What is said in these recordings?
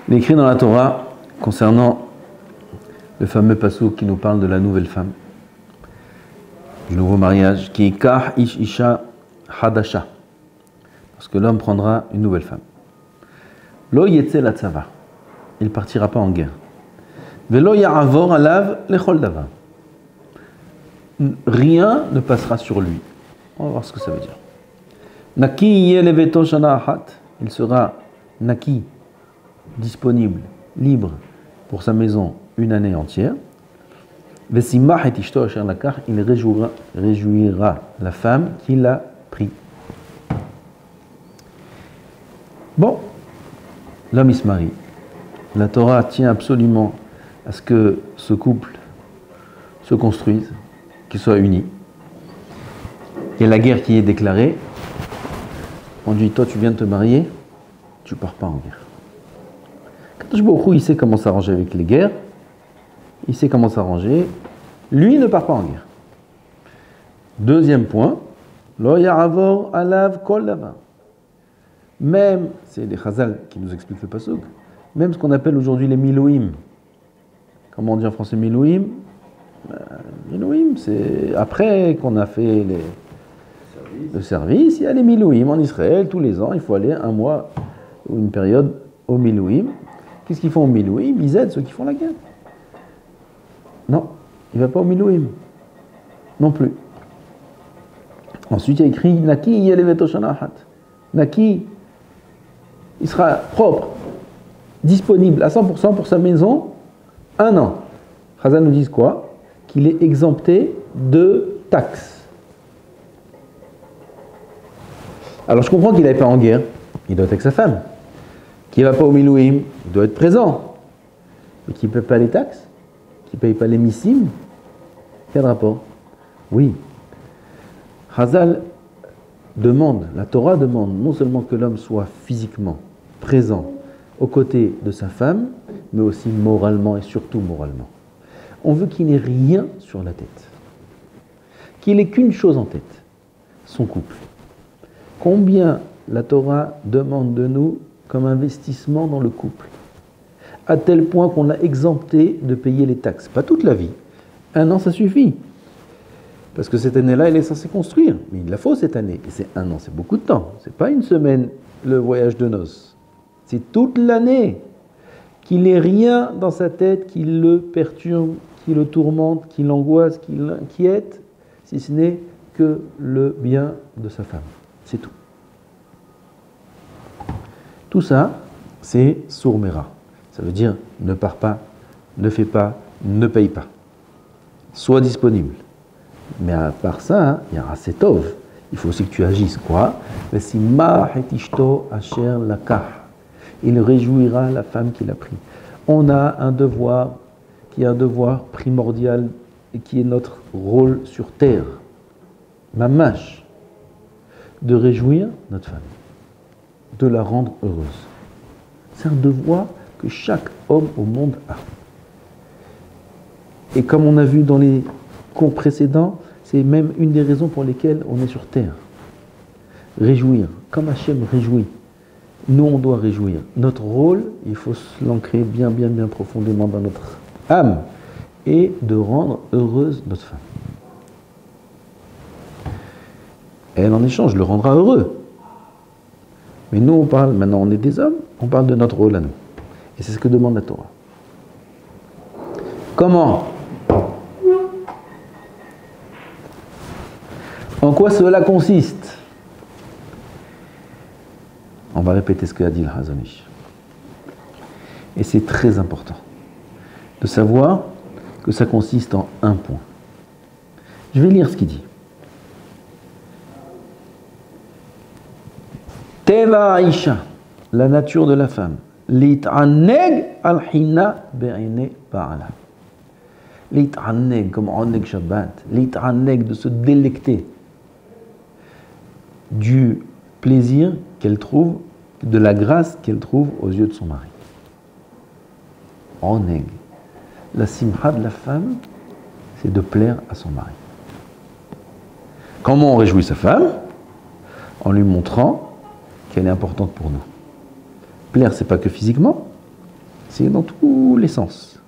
Il est écrit dans la Torah concernant le fameux passouk qui nous parle de la nouvelle femme, du nouveau mariage, qui est Kah Ish Isha Hadasha, parce que l'homme prendra une nouvelle femme. Lo Yetze la Tzava, il ne partira pas en guerre. Velo Ya'avor Alav Lechol Davar, rien ne passera sur lui. On va voir ce que ça veut dire. Naki Yeleveto Shana Ahat, il sera Naki, disponible, libre pour sa maison une année entière. Vesimach et Ishto Asher Lakach, il réjouira la femme qui l'a pris. Bon, l'homme il se marie. La Torah tient absolument à ce que ce couple se construise, qu'il soit uni. Il y a la guerre qui est déclarée. On dit, toi tu viens de te marier, tu ne pars pas en guerre. Kadosh Baruch Hu, il sait comment s'arranger avec les guerres, il sait comment s'arranger, lui ne part pas en guerre. Deuxième point, Lo Ya'avor Alav Kol Davar. Même, c'est les Chazal qui nous expliquent le pasuk, même ce qu'on appelle aujourd'hui les Milouim. Comment on dit en français Milouim? Milouim, c'est après qu'on a fait le service, il y a les Milouim en Israël, tous les ans, il faut aller un mois ou une période au Milouim. Qu'est-ce qu'ils font au Milouim? Ils aident ceux qui font la guerre. Non, il ne va pas au Milouim. Non plus. Ensuite, il y a écrit Naki Yeleveto Shana Ahat. Naki, il sera propre, disponible à 100% pour sa maison, un an. Chazal nous dit quoi? Qu'il est exempté de taxes. Alors je comprends qu'il n'aille pas en guerre, il doit être avec sa femme. Qu'il ne va pas au Milouim, il doit être présent. Mais qu'il ne paye pas les taxes, qu'il ne paye pas les missim. Quel rapport? Oui. Chazal demande, la Torah demande non seulement que l'homme soit physiquement présent aux côtés de sa femme, mais aussi moralement et surtout moralement. On veut qu'il n'ait rien sur la tête. Qu'il n'ait qu'une chose en tête, son couple. Combien la Torah demande de nous comme investissement dans le couple, à tel point qu'on l'a exempté de payer les taxes. Pas toute la vie. Un an, ça suffit. Parce que cette année-là, elle est censée construire. Mais il la faut cette année. Et c'est un an, c'est beaucoup de temps. C'est pas une semaine, le voyage de noces. C'est toute l'année. Qu'il n'ait rien dans sa tête qui le perturbe, qui le tourmente, qui l'angoisse, qui l'inquiète, si ce n'est que le bien de sa femme. C'est tout. Tout ça, c'est sourmera. Ça veut dire ne pars pas, ne fais pas, ne paye pas. Sois disponible. Mais à part ça, il y a assez tov. Il faut aussi que tu agisses. Quoi? Il réjouira la femme qu'il a pris. On a un devoir qui est un devoir primordial et qui est notre rôle sur terre. Mamash. De réjouir notre femme. De la rendre heureuse. C'est un devoir que chaque homme au monde a. Et comme on a vu dans les cours précédents, c'est même une des raisons pour lesquelles on est sur terre. Réjouir, comme Hachem réjouit. Nous, on doit réjouir. Notre rôle, il faut l'ancrer bien profondément dans notre âme et de rendre heureuse notre femme. Elle, en échange, le rendra heureux. Mais nous, on parle, maintenant on est des hommes, on parle de notre rôle à nous. Et c'est ce que demande la Torah. Comment? En quoi cela consiste? On va répéter ce qu'a dit le Chazon Ish. Et c'est très important de savoir que ça consiste en un point. Je vais lire ce qu'il dit. Teva Aisha, la nature de la femme. Lit'aneg al-hina be'ene ba'ala. Lit'aneg, comme oneg Shabbat. Lit'aneg, de se délecter du plaisir qu'elle trouve, de la grâce qu'elle trouve aux yeux de son mari. Oneg. La simcha de la femme, c'est de plaire à son mari. Comment on réjouit sa femme? En lui montrant qu'elle est importante pour nous. Plaire, c'est pas que physiquement, C'est dans tous les sens.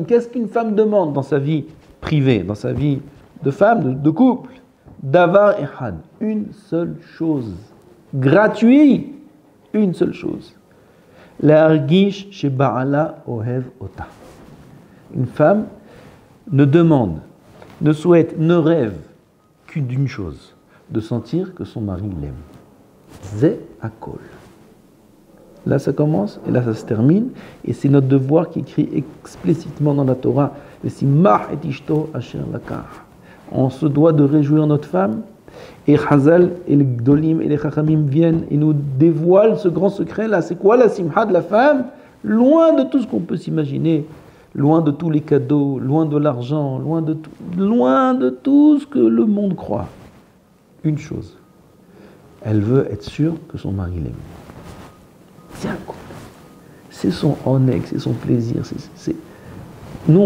Qu'est-ce qu'une femme demande dans sa vie privée, dans sa vie de femme, de couple? Davar ehad, une seule chose, gratuit, une seule chose. L'argish chez Ba'ala ohev ota. Une femme ne demande, ne souhaite, ne rêve qu'une d'une chose, de sentir que son mari l'aime. Ze akol. Là ça commence et là ça se termine, et c'est notre devoir qui est écrit explicitement dans la Torah. On se doit de réjouir notre femme, et Chazal et les Gdolim et les Chachamim viennent et nous dévoilent ce grand secret là. C'est quoi la simha de la femme? Loin de tout ce qu'on peut s'imaginer, loin de tous les cadeaux, loin de l'argent, loin de tout ce que le monde croit. Une chose, elle veut être sûre que son mari l'aime. C'est un couple. C'est son honneur, c'est son plaisir. Nous,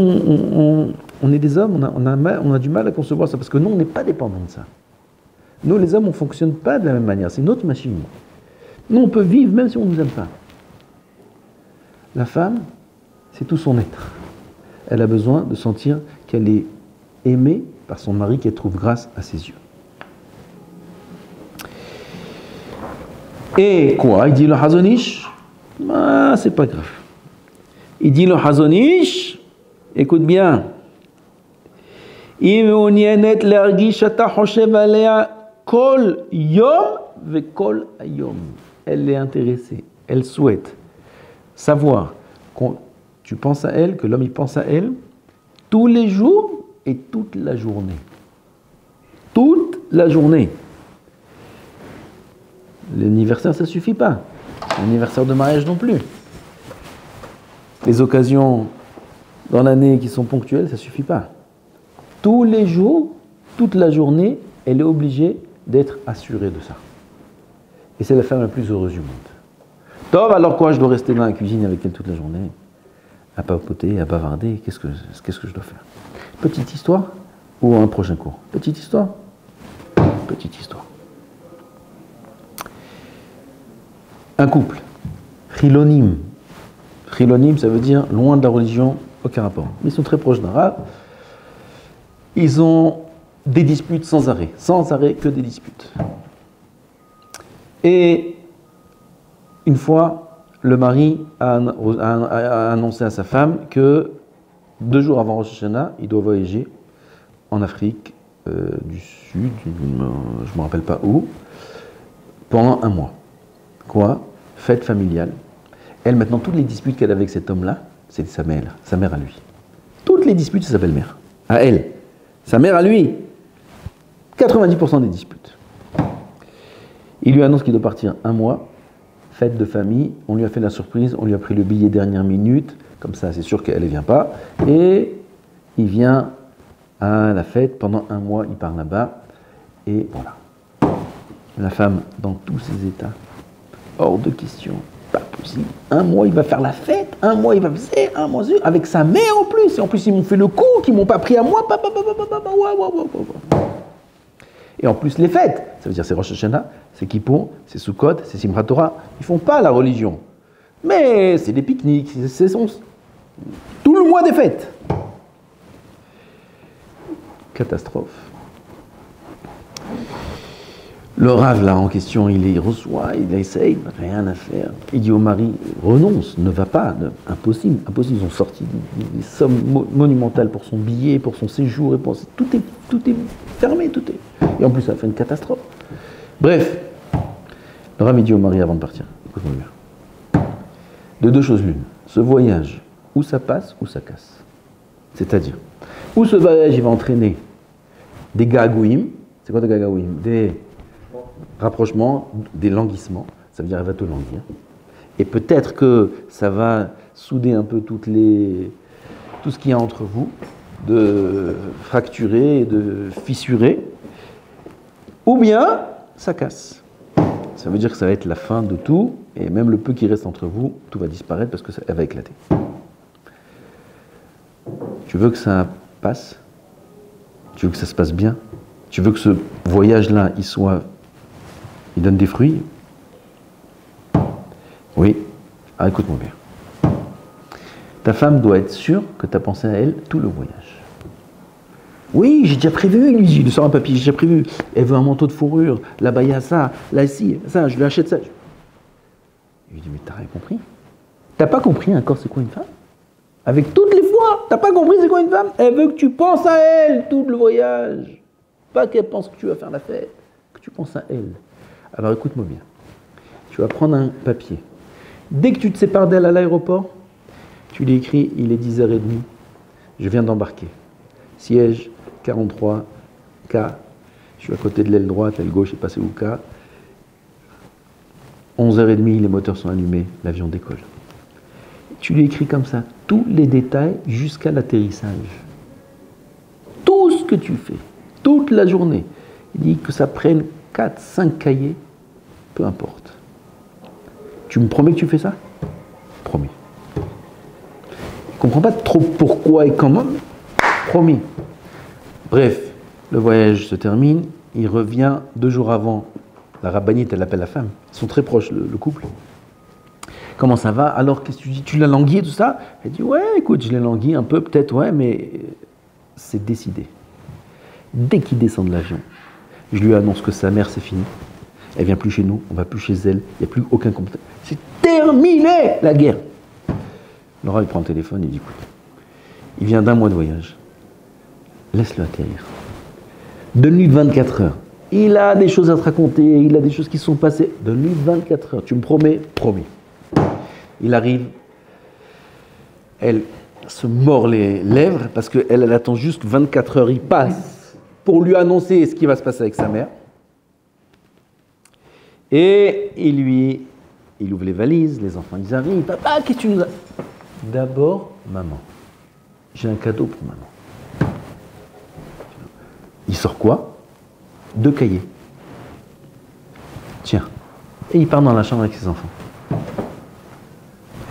on est des hommes, on a du mal à concevoir ça, parce que nous, on n'est pas dépendants de ça. Nous, les hommes, on ne fonctionne pas de la même manière. C'est notre machine. Nous, on peut vivre même si on ne nous aime pas. La femme, c'est tout son être. Elle a besoin de sentir qu'elle est aimée par son mari, qu'elle trouve grâce à ses yeux. Et quoi? Il dit le Hazonish, c'est pas grave. Il dit le Hazonish, écoute bien. Elle est intéressée, elle souhaite savoir que tu penses à elle, que l'homme il pense à elle tous les jours et toute la journée. Toute la journée. L'anniversaire, ça ne suffit pas. L'anniversaire de mariage non plus. Les occasions dans l'année qui sont ponctuelles, ça ne suffit pas. Tous les jours, toute la journée, elle est obligée d'être assurée de ça. Et c'est la femme la plus heureuse du monde. Tov, alors quoi, je dois rester dans la cuisine avec elle toute la journée, à papoter, à bavarder, qu'est-ce que je dois faire? Petite histoire ou un prochain cours? Petite histoire? Petite histoire. Un couple, chilonim. Chilonim, ça veut dire loin de la religion, aucun rapport. Ils sont très proches d'Arabe. Ils ont des disputes sans arrêt que des disputes. Et une fois, le mari a annoncé à sa femme que 2 jours avant Rosh Hashanah, il doit voyager en Afrique du Sud, je ne me rappelle pas où, pendant 1 mois. Quoi? Fête familiale. Elle, maintenant, toutes les disputes qu'elle avait avec cet homme-là, c'est sa mère à lui. Toutes les disputes, c'est sa belle-mère. À elle. Sa mère à lui. 90% des disputes. Il lui annonce qu'il doit partir 1 mois. Fête de famille. On lui a fait la surprise. On lui a pris le billet dernière minute. Comme ça, c'est sûr qu'elle ne vient pas. Et il vient à la fête. Pendant 1 mois, il part là-bas. Et voilà. La femme, dans tous ses états. Hors de question, pas possible. 1 mois, il va faire la fête, 1 mois, il va faire, 1 mois, avec sa mère en plus. Et en plus, ils m'ont fait le coup, qu'ils m'ont pas pris à moi. Et en plus, les fêtes, ça veut dire c'est Rosh Hashanah, c'est Kippour, c'est Sukkot, c'est Simchat Torah. Ils font pas la religion. Mais c'est des pique-niques, c'est tout le mois des fêtes. Catastrophe. Le rave là en question, il reçoit, il essaye, rien à faire. Il dit au mari, renonce, ne va pas, impossible. Ils ont sorti des sommes monumentales pour son billet, pour son séjour, et tout est fermé, tout est. Et en plus, ça fait une catastrophe. Bref, le rave dit au mari avant de partir, écoute-moi bien. De 2 choses l'une, ce voyage, où ça passe, ou ça casse. C'est-à-dire, où ce voyage, il va entraîner des gagouim. C'est quoi des gagouim? Des rapprochement, des languissements, ça veut dire elle va te languir. Et peut-être que ça va souder un peu tout ce qu'il y a entre vous, de fracturer, de fissurer, ou bien ça casse. Ça veut dire que ça va être la fin de tout, et même le peu qui reste entre vous, tout va disparaître parce qu'elle va éclater. Tu veux que ça passe? Tu veux que ça se passe bien? Tu veux que ce voyage-là, il donne des fruits? Oui. Ah, écoute-moi bien. Ta femme doit être sûre que tu as pensé à elle tout le voyage. Oui, j'ai déjà prévu, il lui dit, il sort un papier, j'ai déjà prévu. Elle veut un manteau de fourrure, là-bas il y a ça, là ici, ça, je lui achète ça. Il lui dit, mais t'as rien compris? T'as pas compris encore c'est quoi une femme? Avec toutes les fois, t'as pas compris c'est quoi une femme? Elle veut que tu penses à elle tout le voyage. Pas qu'elle pense que tu vas faire la fête, que tu penses à elle. Alors écoute-moi bien. Tu vas prendre un papier. Dès que tu te sépares d'elle à l'aéroport, tu lui écris, il est 10h30, je viens d'embarquer. Siège 43, K, je suis à côté de l'aile droite, l'aile gauche est passée au K. 11h30, les moteurs sont allumés, l'avion décolle. Tu lui écris comme ça tous les détails jusqu'à l'atterrissage. Tout ce que tu fais, toute la journée. Il dit que ça prenne 4, 5 cahiers, peu importe. Tu me promets que tu fais ça? Promis. Je ne comprends pas trop pourquoi et comment. Promis. Bref, le voyage se termine. Il revient 2 jours avant. La rabbinite, elle appelle la femme. Ils sont très proches, le couple. Comment ça va? Alors, qu'est-ce que tu dis? Tu l'as langui et tout ça? Elle dit, ouais, écoute, je l'ai langui un peu, peut-être, ouais, mais c'est décidé. Dès qu'il descend de l'avion, je lui annonce que sa mère, c'est fini. Elle vient plus chez nous, on va plus chez elle, il n'y a plus aucun contact. C'est terminé, la guerre. Laura, il prend le téléphone, il dit, écoute, il vient d'1 mois de voyage. Laisse-le atterrir. Donne-lui 24 heures. Il a des choses à te raconter, il a des choses qui se sont passées. Donne-lui 24 heures. Tu me promets? Promis. Il arrive, elle se mord les lèvres parce qu'elle elle attend juste 24 heures. Il passe pour lui annoncer ce qui va se passer avec sa mère. Et il ouvre les valises, les enfants ils arrivent. Papa, qu'est-ce que tu nous as? D'abord, maman. J'ai un cadeau pour maman. Il sort quoi? 2 cahiers. Tiens. Et il part dans la chambre avec ses enfants.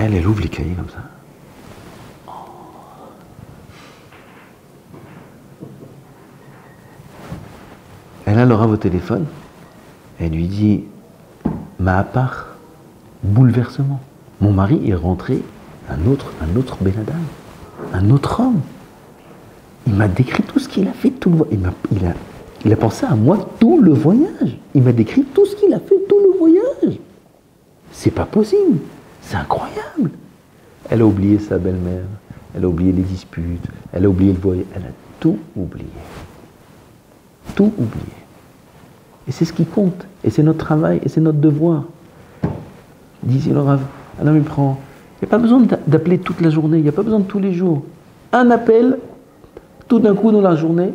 Elle ouvre les cahiers comme ça. Elle a Laura au téléphone. Elle lui dit, ma part, bouleversement. Mon mari est rentré, un autre Ben Adam, un autre homme. Il m'a décrit tout ce qu'il a fait, tout le voyage. Il a pensé à moi tout le voyage. Il m'a décrit tout ce qu'il a fait tout le voyage. C'est pas possible. C'est incroyable. Elle a oublié sa belle-mère, elle a oublié les disputes, elle a oublié le voyage, elle a tout oublié. Tout oublié. Et c'est ce qui compte. Et c'est notre travail, et c'est notre devoir. Disait le Rav, un homme il prend. Il n'y a pas besoin d'appeler toute la journée, il n'y a pas besoin de tous les jours. Un appel, tout d'un coup dans la journée,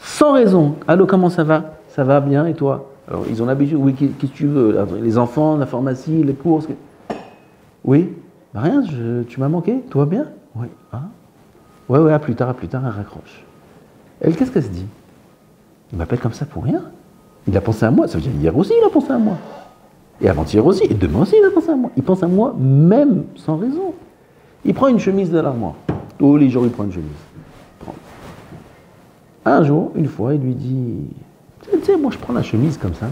sans raison. Allô, comment ça va? Ça va bien, et toi? Alors, ils ont l'habitude, oui, qu'est-ce que tu veux? Les enfants, la pharmacie, les courses. Oui? Bah rien, tu m'as manqué, tout va bien? Oui. Ah. Ouais, à plus tard, elle raccroche. Elle, qu'est-ce qu'elle se dit? Il m'appelle comme ça pour rien. Il a pensé à moi, ça veut dire hier aussi il a pensé à moi. Et avant-hier aussi, et demain aussi il a pensé à moi. Il pense à moi même sans raison. Il prend une chemise de l'armoire. Tous les jours il prend une chemise. Un jour, une fois, il lui dit, tu sais, moi je prends la chemise comme ça.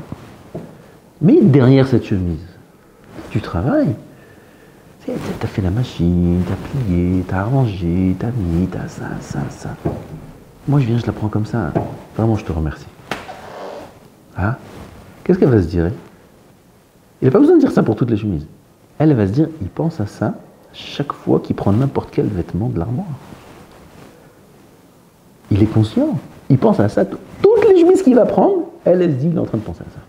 Mais derrière cette chemise, tu travailles. Tu as fait la machine, tu as plié, tu as arrangé, tu as mis, tu as ça. Moi je viens, je la prends comme ça. Vraiment, je te remercie. Hein? Qu'est-ce qu'elle va se dire? Il n'a pas besoin de dire ça pour toutes les chemises. Elle va se dire, il pense à ça chaque fois qu'il prend n'importe quel vêtement de l'armoire. Il est conscient. Il pense à ça. Toutes les chemises qu'il va prendre, elle se dit, il est en train de penser à ça.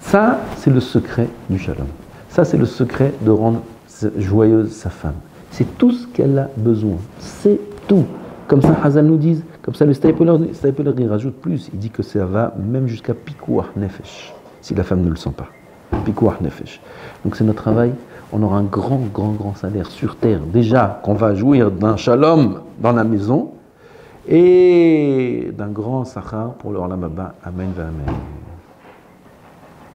Ça, c'est le secret du shalom. Ça, c'est le secret de rendre joyeuse sa femme. C'est tout ce qu'elle a besoin. C'est tout. Comme ça, Hazal nous dit, comme ça, le Stapler, il rajoute plus. Il dit que ça va même jusqu'à Pikuach Nefesh, si la femme ne le sent pas. Pikuach Nefesh. Donc c'est notre travail. On aura un grand salaire sur terre. Déjà, qu'on va jouir d'un shalom dans la maison et d'un grand sachar pour le Olam Haba. Amen, amen.